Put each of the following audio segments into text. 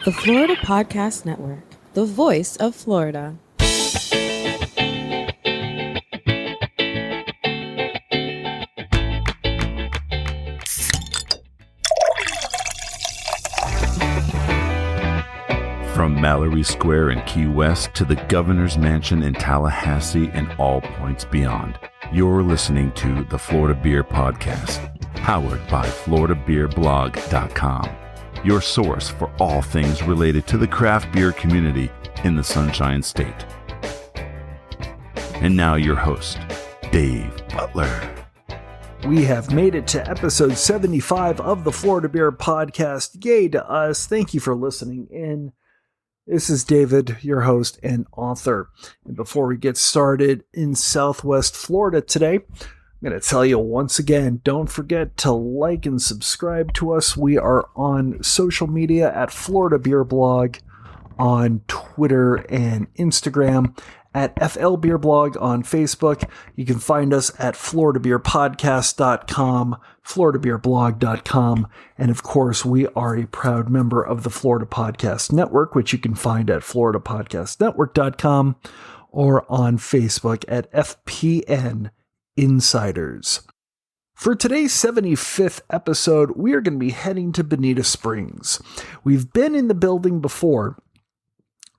The Florida Podcast Network, the voice of Florida. From Mallory Square in Key West to the Governor's Mansion in Tallahassee and all points beyond, you're listening to the Florida Beer Podcast, powered by FloridaBeerBlog.com, your source for all things related to the craft beer community in the Sunshine State. And now your host, Dave Butler. We have made it to episode 75 of the Florida Beer Podcast. Yay to us. Thank you for listening in. This is David, your host and author. And before we get started in Southwest Florida today, I'm going to tell you once again, don't forget to like and subscribe to us. We are on social media at Florida Beer Blog on Twitter and Instagram, at FL Beer Blog on Facebook. You can find us at FloridaBeerPodcast.com, FloridaBeerBlog.com, and of course, we are a proud member of the Florida Podcast Network, which you can find at FloridaPodcastNetwork.com or on Facebook at FPN Insiders. For today's 75th episode, we are going to be heading to Bonita Springs. We've been in the building before,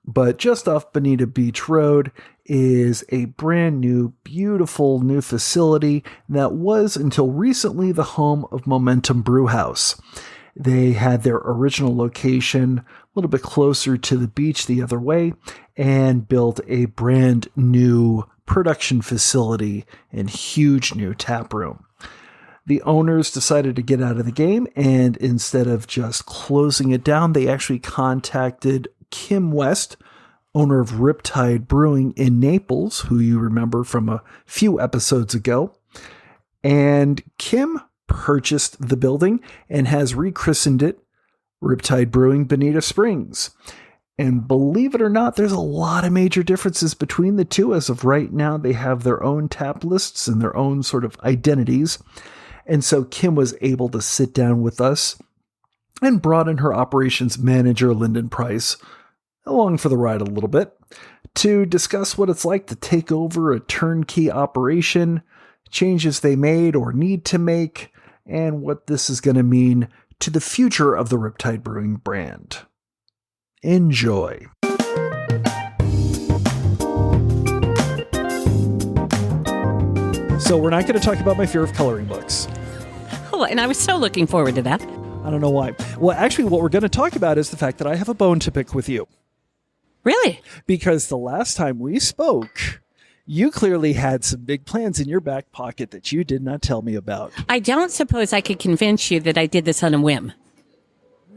but just off Bonita Beach Road is a brand new, beautiful new facility that was until recently the home of Momentum Brewhouse. They had their original location a little bit closer to the beach the other way and built a brand new production facility and huge new tap room. The owners decided to get out of the game, and instead of just closing it down, they actually contacted Kim West, owner of Riptide Brewing in Naples, who you remember from a few episodes ago. And Kim purchased the building and has rechristened it Riptide Brewing Bonita Springs. And believe it or not, there's a lot of major differences between the two. As of right now, they have their own tap lists and their own sort of identities. And so Kim was able to sit down with us and brought in her operations manager, Linden Preuss, along for the ride a little bit to discuss what it's like to take over a turnkey operation, changes they made or need to make, and what this is going to mean to the future of the Riptide Brewing brand. Enjoy. So we're not going to talk about my fear of coloring books. Oh, and I was so looking forward to that. I don't know why. Well, actually, what we're going to talk about is the fact that I have a bone to pick with you. Really? Because the last time we spoke, you clearly had some big plans in your back pocket that you did not tell me about. I don't suppose I could convince you that I did this on a whim.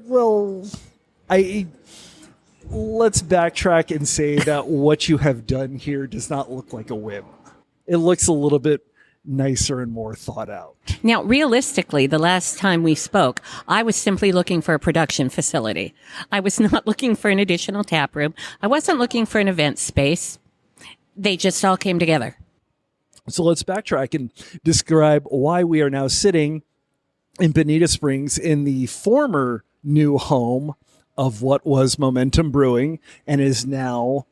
Well, let's backtrack and say that what you have done here does not look like a whim. It looks a little bit nicer and more thought out. Now, realistically, the last time we spoke, I was simply looking for a production facility. I was not looking for an additional tap room. I wasn't looking for an event space. They just all came together. So let's backtrack and describe why we are now sitting in Bonita Springs in the former new home of what was Momentum Brewing and is now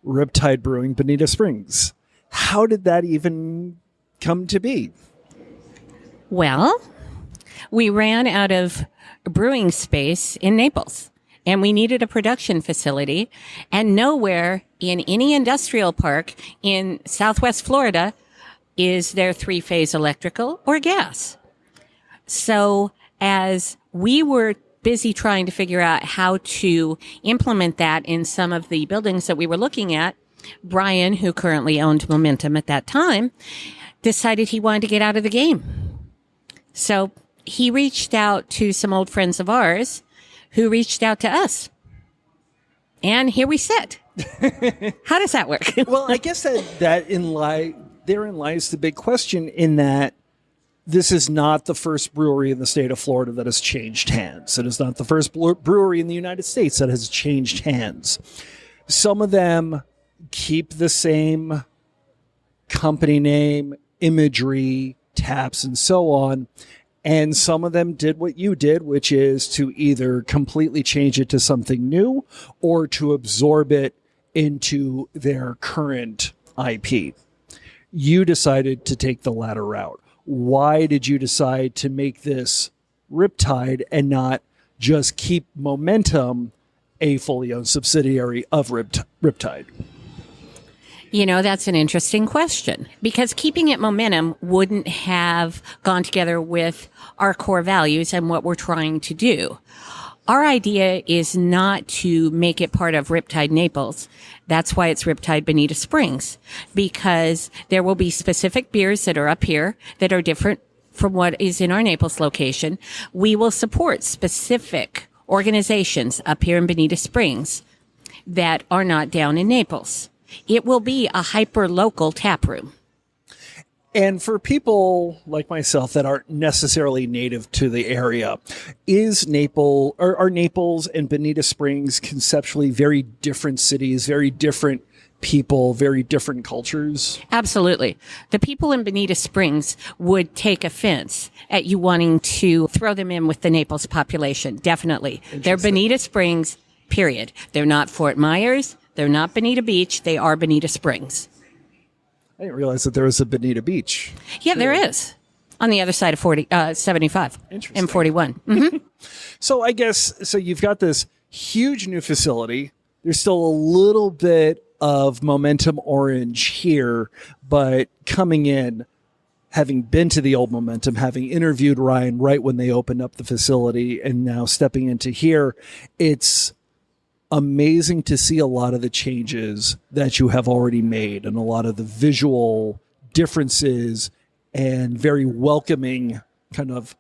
Riptide Brewing Bonita Springs. How did that even come to be? Well, we ran out of brewing space in Naples, and we needed a production facility, and nowhere in any industrial park in Southwest Florida is there three-phase electrical or gas. So as we were busy trying to figure out how to implement that in some of the buildings that we were looking at, Brian, who currently owned Momentum at that time, decided he wanted to get out of the game. So he reached out to some old friends of ours who reached out to us. And here we sit. How does that work? Well, I guess therein lies the big question, in that this is not the first brewery in the state of Florida that has changed hands. It is not the first brewery in the United States that has changed hands. Some of them keep the same company name, imagery, taps, and so on. And some of them did what you did, which is to either completely change it to something new or to absorb it into their current IP. You decided to take the latter route. Why did you decide to make this Riptide and not just keep Momentum a fully owned subsidiary of Riptide? That's an interesting question, because keeping it Momentum wouldn't have gone together with our core values and what we're trying to do. Our idea is not to make it part of Riptide Naples. That's why it's Riptide Bonita Springs, because there will be specific beers that are up here that are different from what is in our Naples location. We will support specific organizations up here in Bonita Springs that are not down in Naples. It will be a hyper-local tap room. And for people like myself that aren't necessarily native to the area, are Naples and Bonita Springs conceptually very different cities, very different people, very different cultures? Absolutely. The people in Bonita Springs would take offense at you wanting to throw them in with the Naples population. Definitely. They're Bonita Springs, period. They're not Fort Myers. They're not Bonita Beach. They are Bonita Springs. I didn't realize that there was a Bonita Beach. Yeah, there is. On the other side of 75 and 41. Mm-hmm. So you've got this huge new facility. There's still a little bit of Momentum Orange here, but coming in, having been to the old Momentum, having interviewed Ryan right when they opened up the facility, and now stepping into here, it's amazing to see a lot of the changes that you have already made and a lot of the visual differences and very welcoming kind of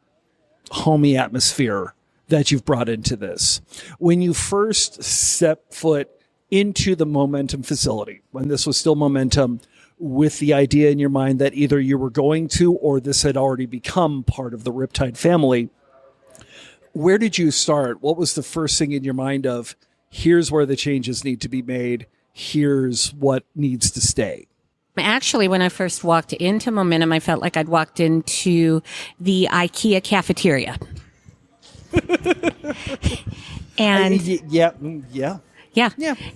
homey atmosphere that you've brought into this. When you first stepped foot into the Momentum facility, when this was still Momentum, with the idea in your mind that either you were going to or this had already become part of the Riptide family, where did you start? What was the first thing in your mind of, here's where the changes need to be made, here's what needs to stay? Actually, when I first walked into Momentum, I felt like I'd walked into the IKEA cafeteria. And yeah.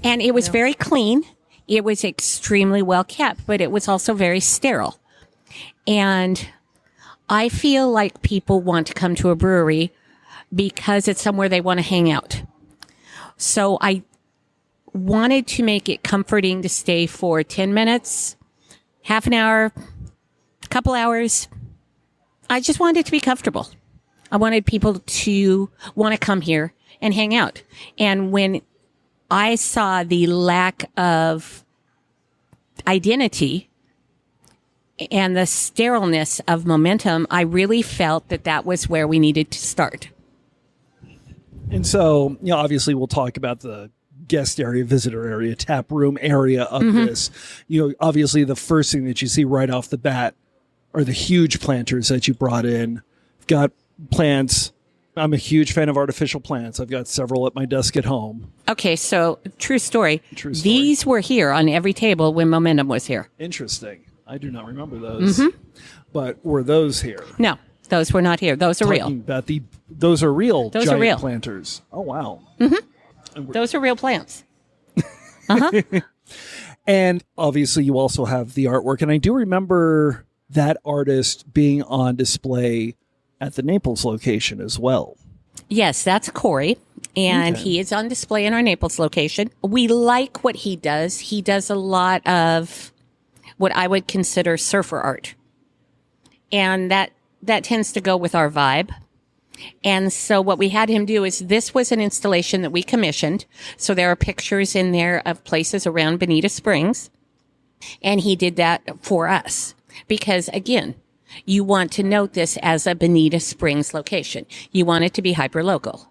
And it was very clean. It was extremely well kept, but it was also very sterile. And I feel like people want to come to a brewery because it's somewhere they want to hang out. So I wanted to make it comforting to stay for 10 minutes, half an hour, a couple hours. I just wanted it to be comfortable. I wanted people to want to come here and hang out. And when I saw the lack of identity and the sterileness of Momentum, I really felt that that was where we needed to start. And so, obviously we'll talk about the guest area, visitor area, tap room area of this. Obviously the first thing that you see right off the bat are the huge planters that you brought in. You've got plants. I'm a huge fan of artificial plants. I've got several at my desk at home. Okay, so true story. These were here on every table when Momentum was here. Interesting. I do not remember those. But were those here? No, those were not here. Those are real. About those are real. Those giant are real planters. Oh, wow. Those are real plants. And obviously you also have the artwork. And I do remember that artist being on display at the Naples location as well. Yes, that's Corey. And he is on display in our Naples location. We like what he does. He does a lot of what I would consider surfer art. And that tends to go with our vibe. And so what we had him do is, this was an installation that we commissioned. So there are pictures in there of places around Bonita Springs. And he did that for us. Because again, you want to note this as a Bonita Springs location. You want it to be hyper-local.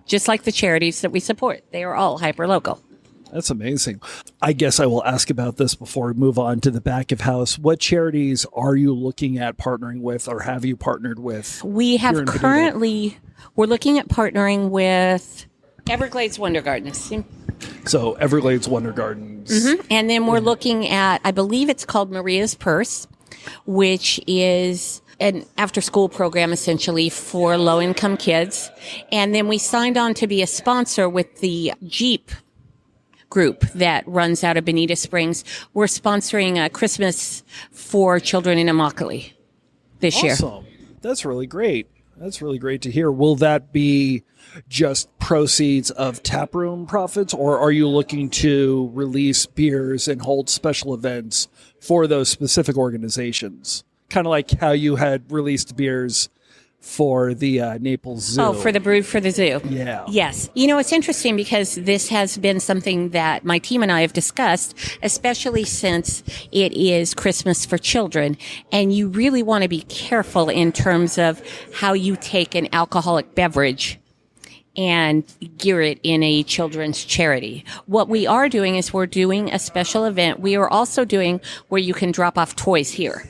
Just like the charities that we support. They are all hyper-local. That's amazing. I guess I will ask about this before we move on to the back of house. What charities are you looking at partnering with, or have you partnered with? We have currently, we're looking at partnering with Everglades Wonder Gardens. So Everglades Wonder Gardens. And then we're looking at, I believe it's called Maria's Purse, which is an after-school program essentially for low-income kids. And then we signed on to be a sponsor with the Jeep group that runs out of Bonita Springs. We're sponsoring Christmas for children in Immokalee this year. Awesome. That's really great. That's really great to hear. Will that be just proceeds of taproom profits, or are you looking to release beers and hold special events for those specific organizations? Kind of like how you had released beers for the Naples Zoo. Oh, for the Brew for the Zoo. Yeah. Yes. You know, it's interesting because this has been something that my team and I have discussed, especially since it is Christmas for children. And you really want to be careful in terms of how you take an alcoholic beverage and gear it in a children's charity. What we are doing is we're doing a special event. We are also doing where you can drop off toys here.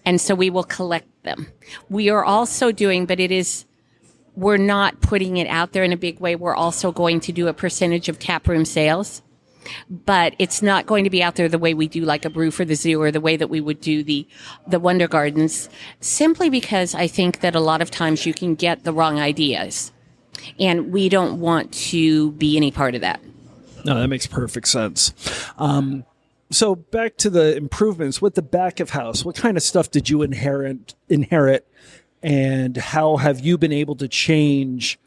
And so we will collect them. We are also doing, but we're not putting it out there in a big way. We're also going to do a percentage of taproom sales, but it's not going to be out there the way we do like a Brew for the Zoo or the way that we would do the Wonder Gardens, simply because I think that a lot of times you can get the wrong ideas, and we don't want to be any part of that. No, that makes perfect sense. So back to the improvements with the back of house, what kind of stuff did you inherit, and how have you been able to change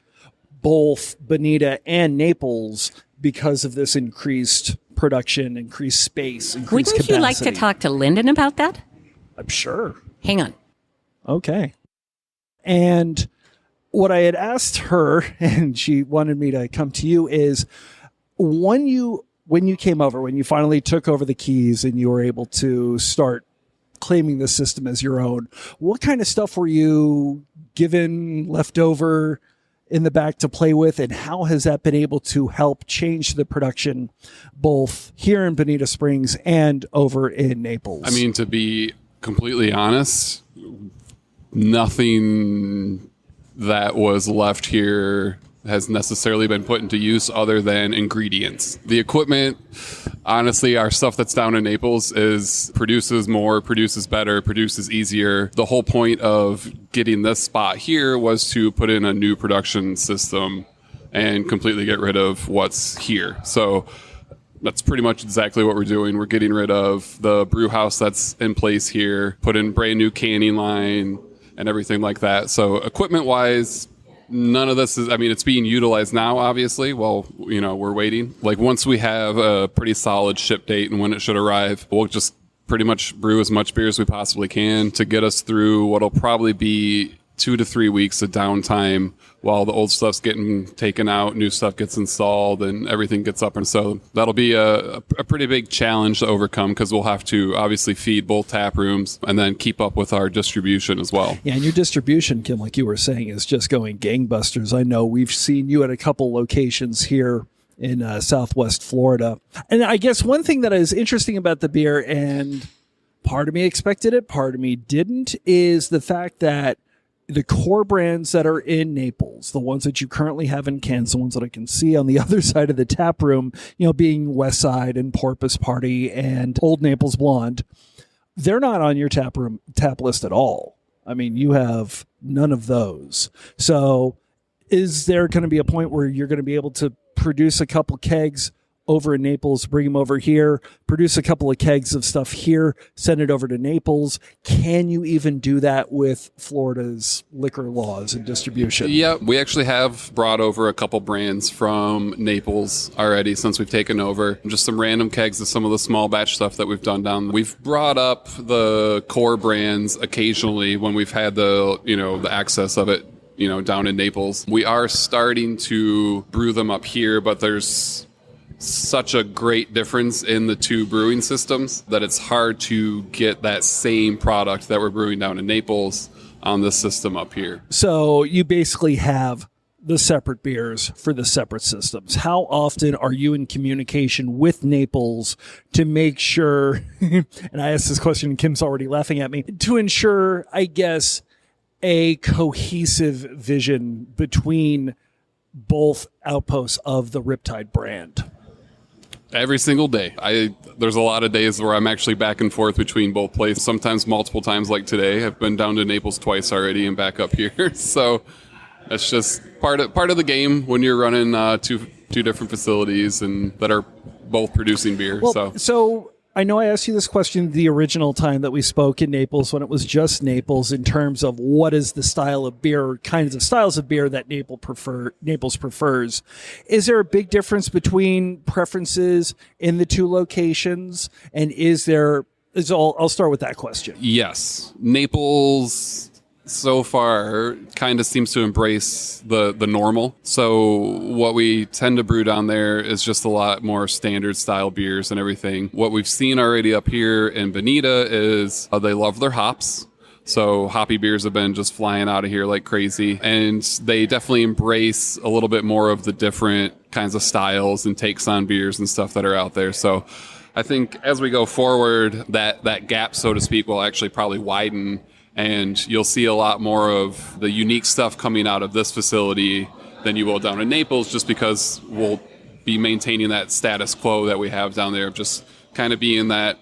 both Bonita and Naples because of this increased production, increased space, increased capacity? Wouldn't you like to talk to Linden about that? I'm sure. Hang on. Okay. And what I had asked her, and she wanted me to come to you, is when you came over, when you finally took over the keys and you were able to start claiming the system as your own, what kind of stuff were you given left over in the back to play with, and how has that been able to help change the production both here in Bonita Springs and over in Naples? I mean, to be completely honest, nothing that was left here has necessarily been put into use other than ingredients. The equipment, honestly, our stuff that's down in Naples produces more, produces better, produces easier. The whole point of getting this spot here was to put in a new production system and completely get rid of what's here. So that's pretty much exactly what we're doing. We're getting rid of the brew house that's in place here, put in brand new canning line and everything like that. So equipment-wise, none of this it's being utilized now, obviously. Well, we're waiting. Like, once we have a pretty solid ship date and when it should arrive, we'll just pretty much brew as much beer as we possibly can to get us through what'll probably be 2 to 3 weeks of downtime while the old stuff's getting taken out, new stuff gets installed, and everything gets up. And so that'll be a pretty big challenge to overcome, because we'll have to obviously feed both tap rooms and then keep up with our distribution as well. Yeah, and your distribution, Kim, like you were saying, is just going gangbusters. I know we've seen you at a couple locations here in Southwest Florida. And I guess one thing that is interesting about the beer, and part of me expected it, part of me didn't, is the fact that the core brands that are in Naples, the ones that you currently have in cans, the ones that I can see on the other side of the tap room, being Westside and Porpoise Party and Old Naples Blonde, they're not on your tap list at all. I mean, you have none of those. So is there going to be a point where you're going to be able to produce a couple kegs over in Naples, bring them over here, produce a couple of kegs of stuff here, send it over to Naples? Can you even do that with Florida's liquor laws and distribution? Yeah, we actually have brought over a couple brands from Naples already since we've taken over. Just some random kegs of some of the small batch stuff that we've done down. We've brought up the core brands occasionally when we've had the access of it, down in Naples. We are starting to brew them up here, but there's such a great difference in the two brewing systems that it's hard to get that same product that we're brewing down in Naples on this system up here. So you basically have the separate beers for the separate systems. How often are you in communication with Naples to make sure, and I asked this question and Kim's already laughing at me, to ensure, I guess, a cohesive vision between both outposts of the Riptide brand? Every single day. There's a lot of days where I'm actually back and forth between both places, sometimes multiple times like today. I've been down to Naples twice already and back up here. So it's just part of the game when you're running two different facilities and that are both producing beer. Well, so I know I asked you this question the original time that we spoke in Naples when it was just Naples in terms of what is the style of beer, kinds of styles of beer that Naples prefers. Is there a big difference between preferences in the two locations? And I'll start with that question. Yes. Naples so far kind of seems to embrace the normal. So what we tend to brew down there is just a lot more standard style beers and everything. What we've seen already up here in Bonita is they love their hops. So hoppy beers have been just flying out of here like crazy. And they definitely embrace a little bit more of the different kinds of styles and takes on beers and stuff that are out there. So I think as we go forward, that gap, so to speak, will actually probably widen. And you'll see a lot more of the unique stuff coming out of this facility than you will down in Naples, just because we'll be maintaining that status quo that we have down there, just kind of being that,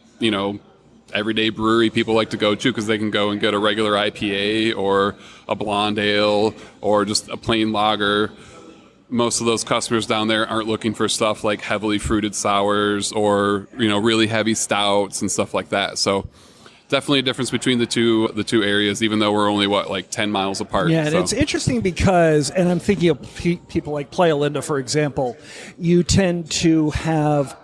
everyday brewery people like to go to because they can go and get a regular IPA or a blonde ale or just a plain lager. Most of those customers down there aren't looking for stuff like heavily fruited sours or, really heavy stouts and stuff like that. So definitely a difference between the two areas, even though we're only 10 miles apart. Yeah, and it's interesting because, and I'm thinking of people like Playa Linda, for example, you tend to have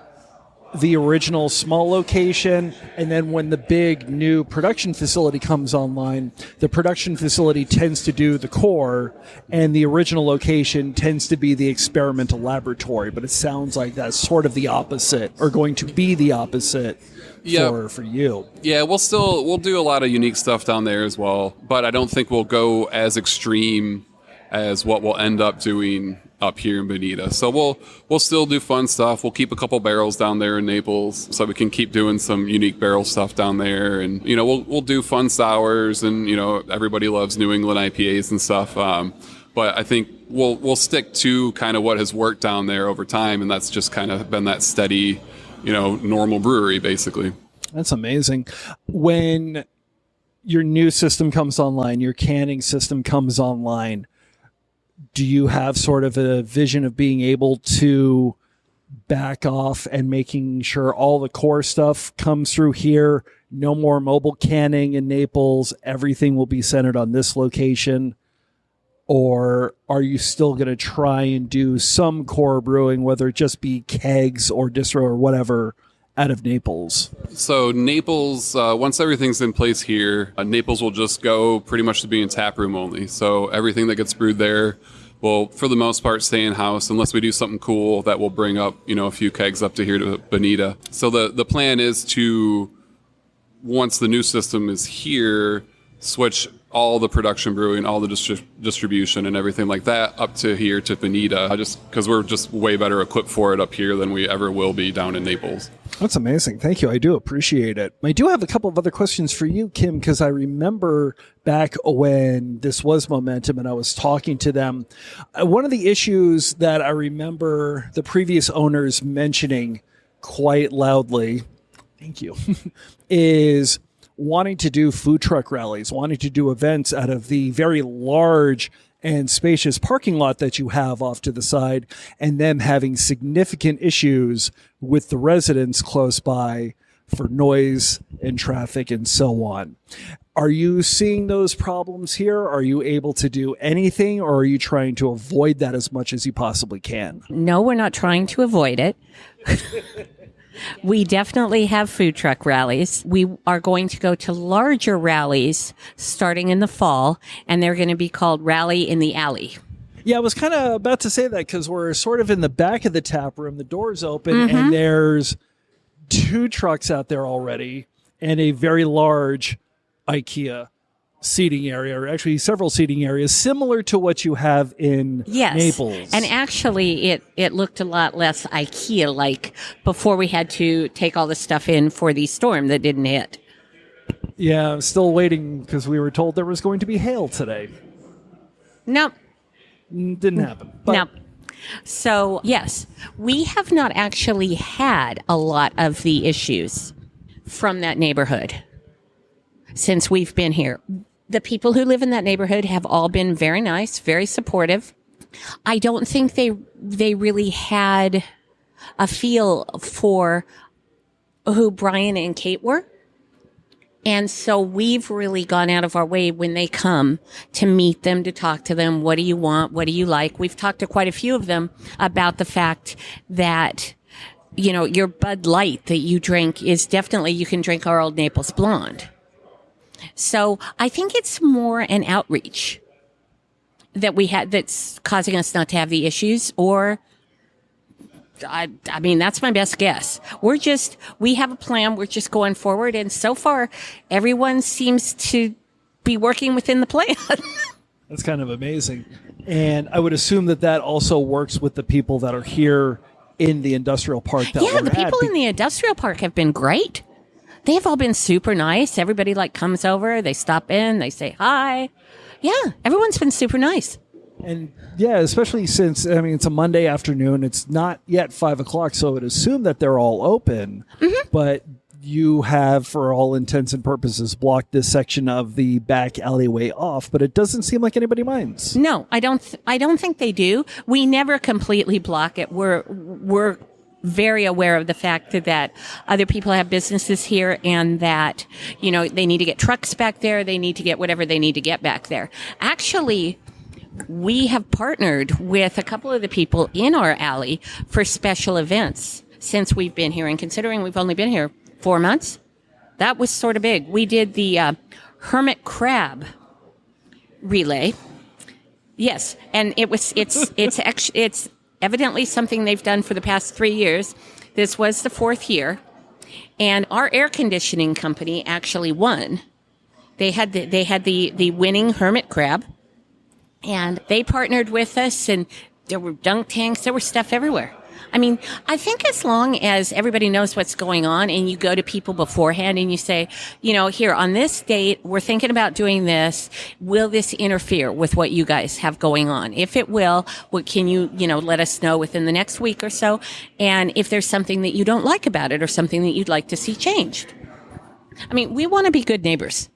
the original small location, and then when the big new production facility comes online, the production facility tends to do the core, and the original location tends to be the experimental laboratory. But it sounds like that's sort of the opposite, or going to be the opposite. For you. Yeah, we'll do a lot of unique stuff down there as well, but I don't think we'll go as extreme as what we'll end up doing up here in Bonita. So we'll still do fun stuff. We'll keep a couple barrels down there in Naples so we can keep doing some unique barrel stuff down there, and we'll do fun sours, and everybody loves New England IPAs and stuff. But I think we'll stick to kind of what has worked down there over time, and that's just kind of been that steady normal brewery, basically. That's amazing. When your new system comes online, your canning system comes online, do you have sort of a vision of being able to back off and making sure all the core stuff comes through here? No more mobile canning in Naples. Everything will be centered on this location. Or are you still going to try and do some core brewing, whether it just be kegs or distro or whatever, out of Naples? So Naples, once everything's in place here, Naples will just go pretty much to being tap room only. So everything that gets brewed there will, for the most part, stay in-house unless we do something cool that will bring up, a few kegs up to here to Bonita. So the plan is to, once the new system is here, switch all the production brewing, all the distribution and everything like that up to here to Bonita, just because we're just way better equipped for it up here than we ever will be down in Naples. That's amazing. Thank you. I do appreciate it. I do have a couple of other questions for you, Kim, because I remember back when this was Momentum and I was talking to them, one of the issues that I remember the previous owners mentioning quite loudly, thank you, is wanting to do food truck rallies, wanting to do events out of the very large and spacious parking lot that you have off to the side, and them having significant issues with the residents close by for noise and traffic and so on. Are you seeing those problems here? Are you able to do anything, or are you trying to avoid that as much as you possibly can? No, we're not trying to avoid it. We definitely have food truck rallies. We are going to go to larger rallies starting in the fall, and they're going to be called Rally in the Alley. Yeah, I was kind of about to say that because we're sort of in the back of the tap room. The door's open, and there's 2 trucks out there already and a very large IKEA seating area, or actually several seating areas, similar to what you have in Naples. And actually, it looked a lot less IKEA-like before we had to take all the stuff in for the storm that didn't hit. Yeah, I'm still waiting because we were told there was going to be hail today. Nope. Didn't happen. But nope. So, yes, we have not actually had a lot of the issues from that neighborhood since we've been here. The people who live in that neighborhood have all been very nice, very supportive. I don't think they really had a feel for who Brian and Kate were. And so we've really gone out of our way when they come to meet them, to talk to them. What do you want? What do you like? We've talked to quite a few of them about the fact that, you know, your Bud Light that you drink is definitely, you can drink our Old Naples Blonde. So I think it's more an outreach that we had that's causing us not to have the issues, or I mean, that's my best guess. We have a plan. We're just going forward. And so far, everyone seems to be working within the plan. That's kind of amazing. And I would assume that also works with the people that are here in the industrial park. Yeah, the people in the industrial park have been great. They have all been super nice. Everybody comes over, they stop in, they say hi. Yeah, everyone's been super nice. And yeah, especially since, I mean, it's a Monday afternoon. It's not yet 5 o'clock, so I would assume that they're all open. Mm-hmm. But you have, for all intents and purposes, blocked this section of the back alleyway off, but it doesn't seem like anybody minds. No, I don't think they do. We never completely block it. We're very aware of the fact that other people have businesses here and that, you know, they need to get trucks back there. They need to get whatever they need to get back there. Actually, we have partnered with a couple of the people in our alley for special events since we've been here. And considering we've only been here 4 months, that was sort of big. We did the hermit crab relay. Yes, and it's evidently something they've done for the past 3 years. This was the 4th year, and our air conditioning company actually won. They had the winning hermit crab. And they partnered with us, and there were dunk tanks. There was stuff everywhere. I mean, I think as long as everybody knows what's going on and you go to people beforehand and you say, you know, here on this date, we're thinking about doing this. Will this interfere with what you guys have going on? If it will, can you let us know within the next week or so? And if there's something that you don't like about it or something that you'd like to see changed. I mean, we want to be good neighbors.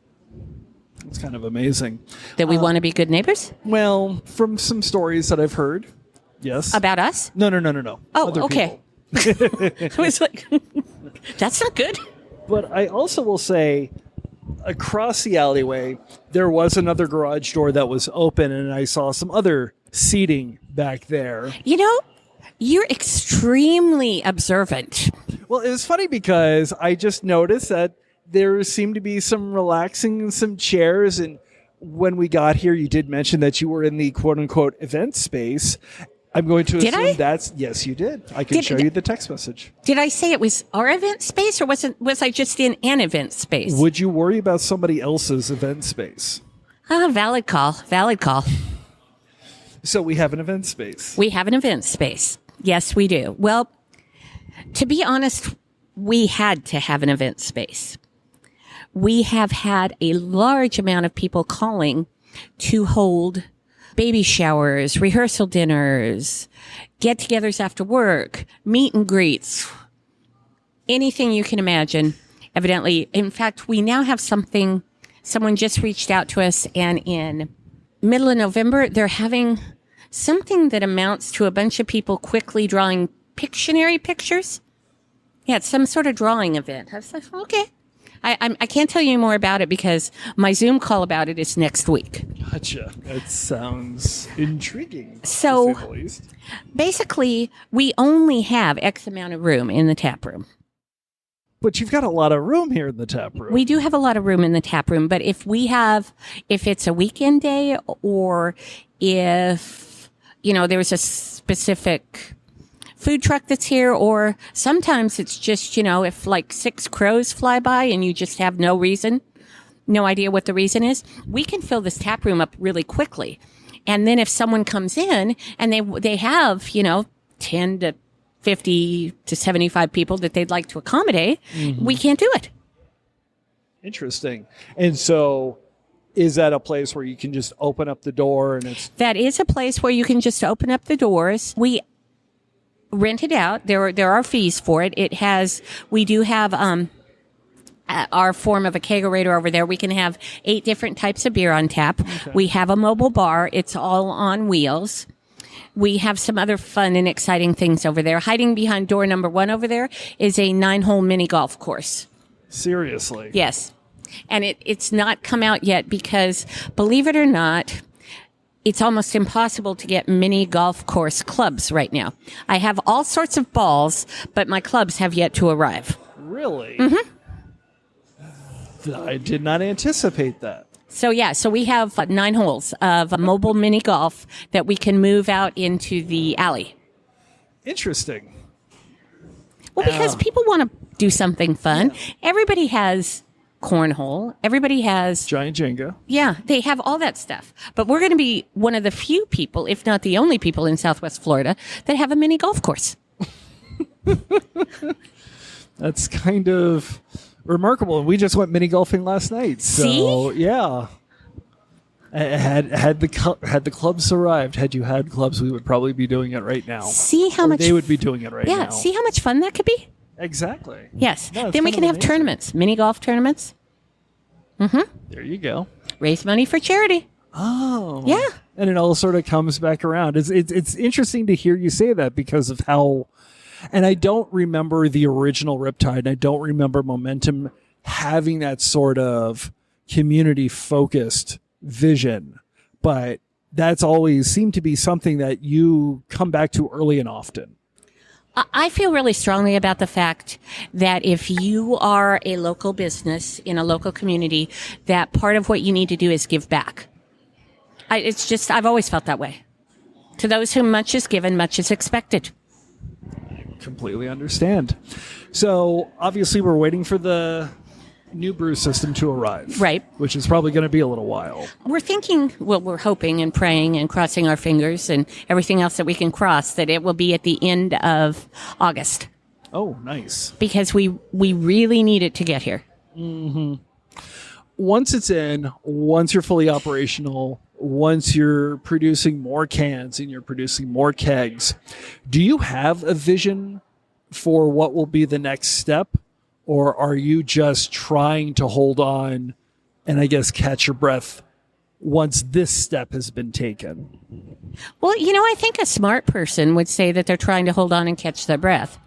It's kind of amazing. That we want to be good neighbors? Well, from some stories that I've heard, yes. About us? No. Oh, Other okay. I was like, that's not good. But I also will say, across the alleyway, there was another garage door that was open, and I saw some other seating back there. You know, you're extremely observant. Well, it was funny because I just noticed that there seemed to be some relaxing, some chairs, and when we got here, you did mention that you were in the quote-unquote event space. I'm going to assume that's... Yes, you did. I can show you the text message. Did I say it was our event space, or was I just in an event space? Would you worry about somebody else's event space? Valid call. So we have an event space. We have an event space. Yes, we do. Well, to be honest, we had to have an event space. We have had a large amount of people calling to hold baby showers, rehearsal dinners, get-togethers after work, meet and greets, anything you can imagine. Evidently, in fact, we now have something. Someone just reached out to us, and in middle of November, they're having something that amounts to a bunch of people quickly drawing Pictionary pictures. Yeah, it's some sort of drawing event. I was like, okay. I can't tell you more about it because my Zoom call about it is next week. Gotcha. That sounds intriguing. So to say the least. Basically, we only have X amount of room in the tap room. But you've got a lot of room here in the tap room. We do have a lot of room in the tap room, but if it's a weekend day, or if, there's a specific food truck that's here, or sometimes it's just, if 6 crows fly by and you just have no idea what the reason is, we can fill this tap room up really quickly. And then if someone comes in and they have, 10 to 50 to 75 people that they'd like to accommodate, we can't do it. Interesting. And so is that a place where you can just open up the door and it's... That is a place where you can just open up the doors. We rent it out. There are fees for it. We do have our form of a kegerator over there. We can have 8 different types of beer on tap. Okay. We have a mobile bar. It's all on wheels. We have some other fun and exciting things over there. Hiding behind door number 1 over there is a 9-hole mini golf course. Seriously? Yes. And it's not come out yet because, believe it or not, it's almost impossible to get mini golf course clubs right now. I have all sorts of balls, but my clubs have yet to arrive. Really? Mm-hmm. I did not anticipate that. So we have 9 holes of mobile mini golf that we can move out into the alley. Interesting. Well, because people want to do something fun. Yeah. Everybody has cornhole. Everybody has... Giant Jenga. Yeah, they have all that stuff. But we're going to be one of the few people, if not the only people in Southwest Florida, that have a mini golf course. That's kind of remarkable. And we just went mini golfing last night. So, see? Yeah. Had the clubs arrived, had you had clubs, we would probably be doing it right now. See how much... They would be doing it right now. Yeah, see how much fun that could be? Exactly. Yes. No, then we can have tournaments, mini golf tournaments. Mm-hmm. There you go. Raise money for charity. Oh. Yeah. And it all sort of comes back around. It's interesting to hear you say that because of how... And I don't remember the original Riptide, and I don't remember Momentum having that sort of community-focused vision. But that's always seemed to be something that you come back to early and often. I feel really strongly about the fact that if you are a local business in a local community, that part of what you need to do is give back. I've always felt that way. To those whom much is given, much is expected. I completely understand. So obviously we're waiting for the new brew system to arrive. Right. Which is probably going to be a little while. We're hoping and praying and crossing our fingers and everything else that we can cross that it will be at the end of August. Oh, nice. Because we really need it to get here. Mm-hmm. Once it's in, once you're fully operational, once you're producing more cans and you're producing more kegs, do you have a vision for what will be the next step? Or are you just trying to hold on and, I guess, catch your breath once this step has been taken? Well, I think a smart person would say that they're trying to hold on and catch their breath.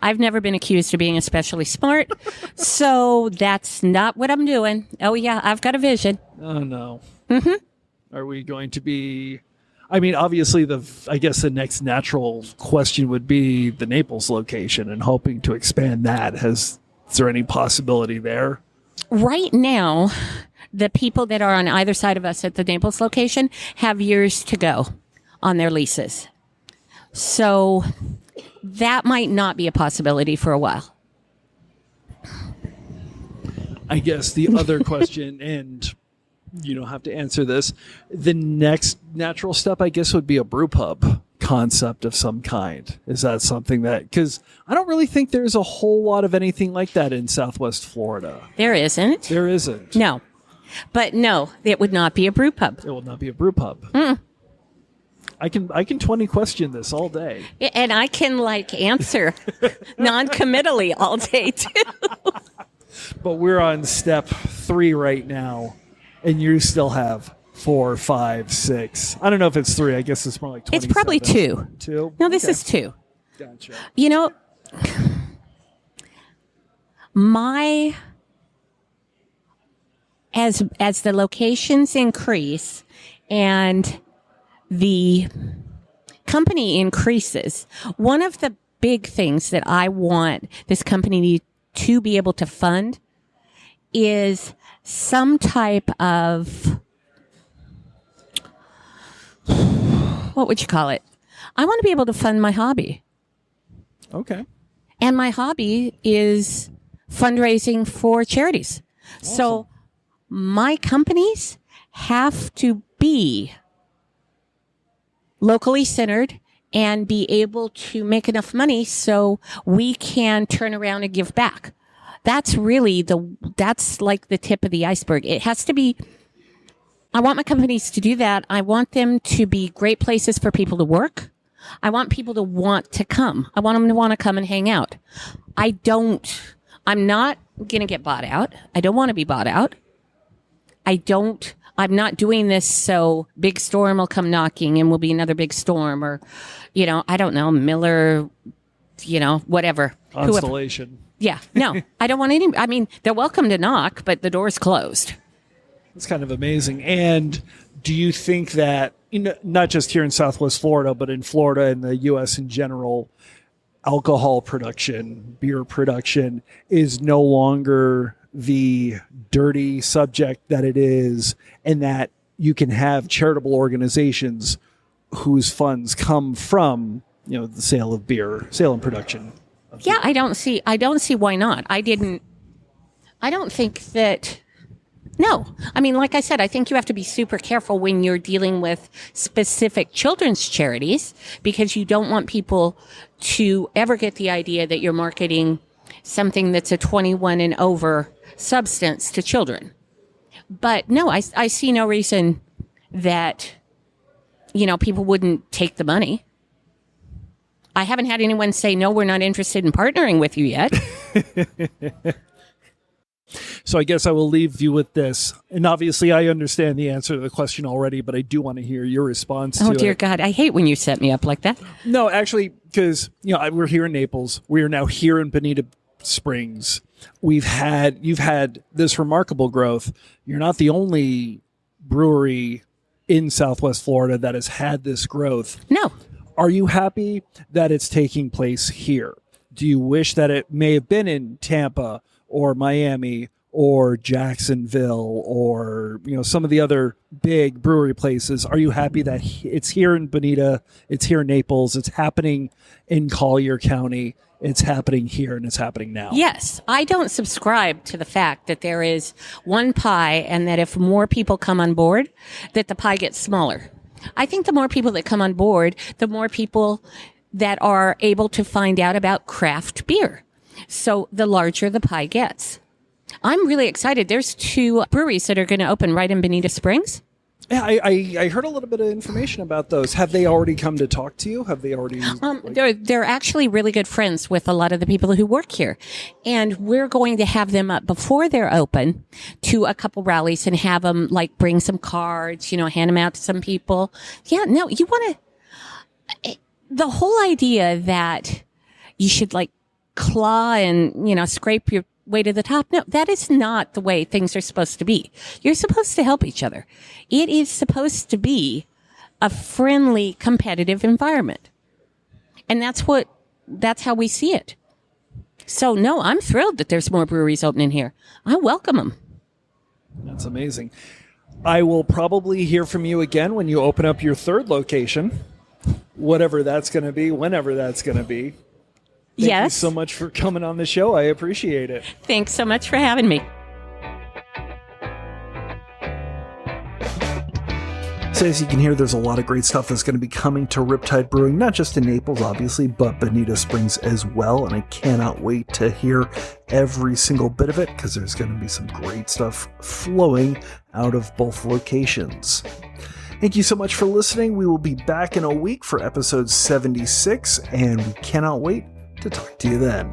I've never been accused of being especially smart, so that's not what I'm doing. Oh, yeah, I've got a vision. Oh, no. Mm-hmm. Are we going to be... I mean, obviously, I guess the next natural question would be the Naples location and hoping to expand that. Is there any possibility there? Right now, the people that are on either side of us at the Naples location have years to go on their leases. So that might not be a possibility for a while. I guess the other question, and you don't have to answer this, the next natural step, I guess, would be a brew pub concept of some kind. Is that something that, because I don't really think there's a whole lot of anything like that in Southwest Florida. There isn't. There isn't. No. But no, it would not be a brew pub. It will not be a brew pub. Mm. I can 20 question this all day. And I can answer non-committally all day too. But we're on step 3 right now, and you still have 4, 5, 6. I don't know if it's 3. I guess it's more like 27. It's probably 2. 2? No, this is 2. Gotcha. As the locations increase and the company increases, one of the big things that I want this company to be able to fund is some type of, what would you call it? I want to be able to fund my hobby. Okay. And my hobby is fundraising for charities. Awesome. So my companies have to be locally centered and be able to make enough money so we can turn around and give back. That's really that's like the tip of the iceberg. It has to be I want my companies to do that. I want them to be great places for people to work. I want people to want to come. I want them to want to come and hang out. I'm not going to get bought out. I don't want to be bought out. I'm not doing this so big storm will come knocking and will be another big storm, or, I don't know, Miller, whatever. Constellation. Whoever. Yeah. No, I don't want any. I mean, they're welcome to knock, but the door's closed. It's kind of amazing. And do you think that, not just here in Southwest Florida, but in Florida and the U.S. in general, alcohol production, beer production is no longer the dirty subject that it is, and that you can have charitable organizations whose funds come from, the sale of beer, sale and production? Yeah, I don't see why not. I don't think that. No. I mean, like I said, I think you have to be super careful when you're dealing with specific children's charities, because you don't want people to ever get the idea that you're marketing something that's a 21 and over substance to children. But no, I see no reason that, people wouldn't take the money. I haven't had anyone say, no, we're not interested in partnering with you yet. So I guess I will leave you with this. And obviously I understand the answer to the question already, but I do want to hear your response to it. Oh, dear God. I hate when you set me up like that. No, actually, because, we're here in Naples. We are now here in Bonita Springs. You've had this remarkable growth. You're not the only brewery in Southwest Florida that has had this growth. No. Are you happy that it's taking place here? Do you wish that it may have been in Tampa or Miami or Jacksonville or, some of the other big brewery places? Are you happy that it's here in Bonita, it's here in Naples, it's happening in Collier County, it's happening here, and it's happening now? Yes. I don't subscribe to the fact that there is one pie and that if more people come on board, that the pie gets smaller. I think the more people that come on board, the more people that are able to find out about craft beer. So the larger the pie gets. I'm really excited. There's 2 breweries that are going to open right in Bonita Springs. Yeah, I heard a little bit of information about those. Have they already come to talk to you? Have they already? They're actually really good friends with a lot of the people who work here. And we're going to have them up before they're open to a couple rallies and have them bring some cards, hand them out to some people. Yeah, no, you want to, the whole idea that you should claw and, scrape your way to the top. No, that is not the way things are supposed to be. You're supposed to help each other. It is supposed to be a friendly, competitive environment. And that's how we see it. So no, I'm thrilled that there's more breweries opening here. I welcome them. That's amazing. I will probably hear from you again when you open up your 3rd location, whatever that's going to be, whenever that's going to be. Thank you so much for coming on the show. I appreciate it. Thanks so much for having me. So as you can hear, there's a lot of great stuff that's going to be coming to Riptide Brewing, not just in Naples, obviously, but Bonita Springs as well. And I cannot wait to hear every single bit of it, because there's going to be some great stuff flowing out of both locations. Thank you so much for listening. We will be back in a week for episode 76, and we cannot wait to talk to you then.